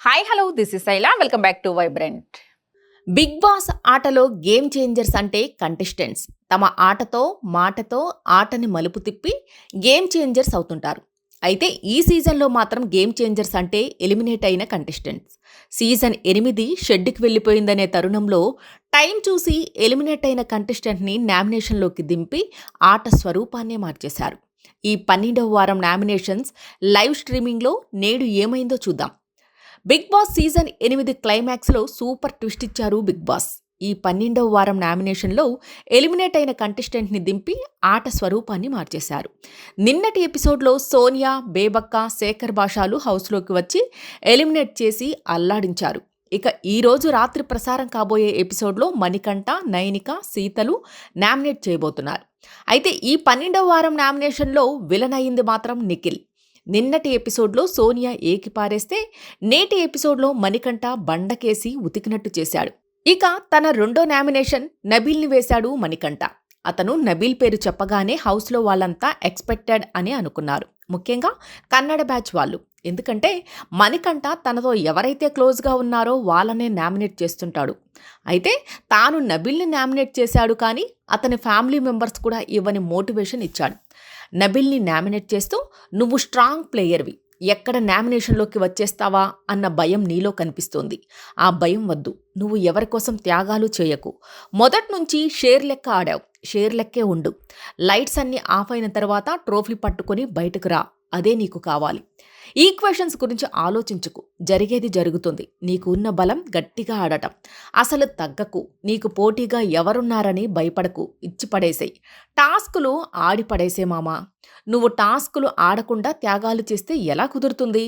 Hi hello this is Shaila welcome back to Vibrant. Bigg Boss ఆటలో game changers అంటే contestants తమ ఆటతో మాటతో ఆటని మలుపు తిప్పి గేమ్ చేంజర్స్ అవుతుంటారు. అయితే ఈ సీజన్లో మాత్రం గేమ్ చేంజర్స్ అంటే ఎలిమినేట్ అయిన కంటెస్టెంట్స్. సీజన్ 8 షెడ్డుకి వెళ్ళిపోయిందనే తరుణంలో టైం చూసి ఎలిమినేట్ అయిన కంటెస్టెంట్ని నామినేషన్లోకి దింపి ఆట స్వరూపాన్నే మార్చేశారు. ఈ 12వ వారం నామినేషన్స్ లైవ్ స్ట్రీమింగ్లో నేడు ఏమైందో చూద్దాం. బిగ్ బాస్ సీజన్ 8 క్లైమాక్స్లో సూపర్ ట్విస్ట్ ఇచ్చారు బిగ్ బాస్. ఈ 12వ వారం నామినేషన్లో ఎలిమినేట్ అయిన కంటెస్టెంట్ని దింపి ఆట స్వరూపాన్ని మార్చేశారు. నిన్నటి ఎపిసోడ్లో సోనియా, బేబక్క, శేఖర్ భాషాలు హౌస్లోకి వచ్చి ఎలిమినేట్ చేసి అల్లాడించారు. ఇక ఈ రోజు రాత్రి ప్రసారం కాబోయే ఎపిసోడ్లో మణికంఠ, నైనిక, సీతలు నామినేట్ చేయబోతున్నారు. అయితే ఈ 12వ వారం నామినేషన్లో విలన్ అయింది మాత్రం నిఖిల్. నిన్నటి ఎపిసోడ్లో సోనియా ఏకి పారేస్తే నేటి ఎపిసోడ్లో మణికంఠ బండకేసి ఉతికినట్టు చేశాడు. ఇక తన రెండో నామినేషన్ నబీల్ని వేశాడు మణికంఠ. అతను నబీల్ పేరు చెప్పగానే హౌస్లో వాళ్ళంతా ఎక్స్పెక్టెడ్ అని అనుకున్నారు, ముఖ్యంగా కన్నడ బ్యాచ్ వాళ్ళు. ఎందుకంటే మణికంఠ తనతో ఎవరైతే క్లోజ్గా ఉన్నారో వాళ్ళనే నామినేట్ చేస్తుంటాడు. అయితే తాను నబీల్ని నామినేట్ చేశాడు, కానీ అతని ఫ్యామిలీ మెంబర్స్ కూడా ఇవ్వని మోటివేషన్ ఇచ్చాడు. నబీల్ని నామినేట్ చేస్తూ నువ్వు స్ట్రాంగ్ ప్లేయర్వి, ఎక్కడ నామినేషన్లోకి వచ్చేస్తావా అన్న భయం నీలో కనిపిస్తోంది. ఆ భయం వద్దు, నువ్వు ఎవరికోసం త్యాగాలు చేయకు. మొదటి నుంచి షేర్ లెక్క ఆడావు, షేర్ లెక్కే ఉండు. లైట్స్ అన్నీ ఆఫ్ అయిన తర్వాత ట్రోఫీ పట్టుకొని బయటకు రా, అదే నీకు కావాలి. ఈక్వేషన్స్ గురించి ఆలోచించుకు, జరిగేది జరుగుతుంది. నీకు ఉన్న బలం గట్టిగా ఆడటం, అసలు తగ్గకు. నీకు పోటీగా ఎవరున్నారని భయపడకు, ఇచ్చి పడేసేయి. టాస్కులు ఆడి పడేసే మామా. నువ్వు టాస్కులు ఆడకుండా త్యాగాలు చేస్తే ఎలా కుదురుతుంది?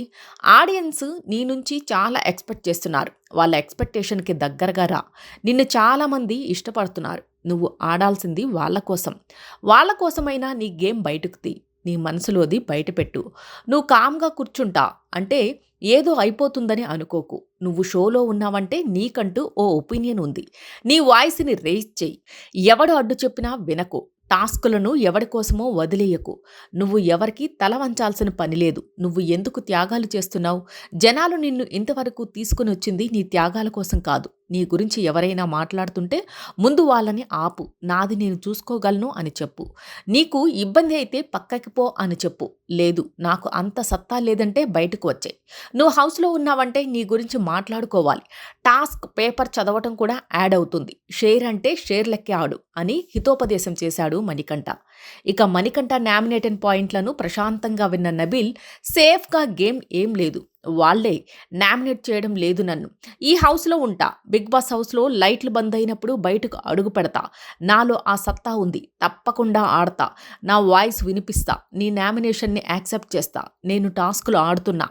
ఆడియన్స్ నీ నుంచి చాలా ఎక్స్పెక్ట్ చేస్తున్నారు. వాళ్ళ ఎక్స్పెక్టేషన్కి దగ్గరగా రా. నిన్ను చాలామంది ఇష్టపడుతున్నారు. నువ్వు ఆడాల్సింది వాళ్ళ కోసం. వాళ్ళ కోసమైనా నీ గేమ్ బయటకు తీ. నీ మనసులోది బయటపెట్టు. నువ్వు కామ్గా కూర్చుంటా అంటే ఏదో అయిపోతుందని అనుకోకు. నువ్వు షోలో ఉన్నావంటే నీకంటూ ఓ ఒపీనియన్ ఉంది. నీ వాయిస్ని రేజ్ చెయ్యి. ఎవడు అడ్డు చెప్పినా వినకు. టాస్కులను ఎవరి కోసమో వదిలేయకు. నువ్వు ఎవరికి తల వంచాల్సిన పని లేదు. నువ్వు ఎందుకు త్యాగాలు చేస్తున్నావు? జనాలు నిన్ను ఇంతవరకు తీసుకుని వచ్చింది నీ త్యాగాల కోసం కాదు. నీ గురించి ఎవరైనా మాట్లాడుతుంటే ముందు వాళ్ళని ఆపు. నాది నేను చూసుకోగలను అని చెప్పు. నీకు ఇబ్బంది అయితే పక్కకి పో అని చెప్పు. లేదు, నాకు అంత సత్తా లేదంటే బయటకు వచ్చాయి. నువ్వు హౌస్లో ఉన్నావంటే నీ గురించి మాట్లాడుకోవాలి. టాస్క్ పేపర్ చదవటం కూడా యాడ్ అవుతుంది. షేర్ అంటే షేర్ లెక్కే ఆడు అని హితోపదేశం చేశాడు మణికంఠ. ఇక మణికంఠ నామినేటెడ్ పాయింట్లను ప్రశాంతంగా విన్న నబీల్ సేఫ్గా గేమ్ ఏం లేదు, వాళ్లే నామినేట్ చేయడం లేదు నన్ను. ఈ హౌస్లో ఉంటా. బిగ్ బాస్ హౌస్లో లైట్లు బంద్ అయినప్పుడు బయటకు అడుగు పెడతా. నాలో ఆ సత్తా ఉంది. తప్పకుండా ఆడతా. నా వాయిస్ వినిపిస్తా. నీ నామినేషన్ని యాక్సెప్ట్ చేస్తా. నేను టాస్కులు ఆడుతున్నా.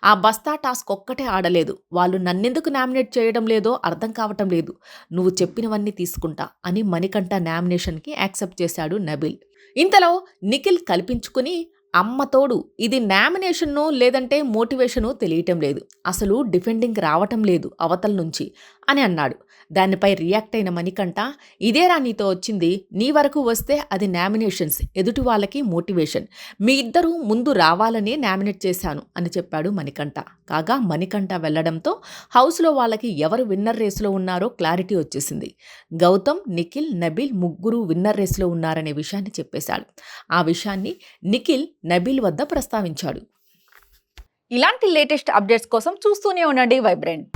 ఆ బస్తా టాస్క్ ఒక్కటే ఆడలేదు. వాళ్ళు నన్నెందుకు నామినేట్ చేయడం లేదో అర్థం కావటం లేదు. నువ్వు చెప్పినవన్నీ తీసుకుంటా అని మణికంఠ నామినేషన్కి యాక్సెప్ట్ చేశాడు నబీల్. ఇంతలో నిఖిల్ కల్పించుకుని అమ్మతోడు ఇది నామినేషన్నో లేదంటే మోటివేషనో తెలియటం లేదు, అసలు డిఫెండింగ్ రావటం లేదు అవతల నుంచి అని అన్నాడు. దానిపై రియాక్ట్ అయిన మణికంఠ, ఇదేరా నీతో వచ్చింది, నీ వరకు వస్తే అది నామినేషన్స్, ఎదుటి వాళ్ళకి మోటివేషన్. మీ ఇద్దరూ ముందు రావాలనే నామినేట్ చేశాను అని చెప్పాడు మణికంఠ. కాగా మణికంఠ వెళ్లడంతో హౌస్లో వాళ్ళకి ఎవరు విన్నర్ రేసులో ఉన్నారో క్లారిటీ వచ్చేసింది. గౌతమ్, నిఖిల్, నబీల్ ముగ్గురు విన్నర్ రేసులో ఉన్నారనే విషయాన్ని చెప్పేశాడు. ఆ విషయాన్ని నిఖిల్ నబీల్ వద్ద ప్రస్తావించాడు. ఇలాంటి లేటెస్ట్ అప్డేట్స్ కోసం చూస్తూనే ఉండండి వైబ్రెంట్.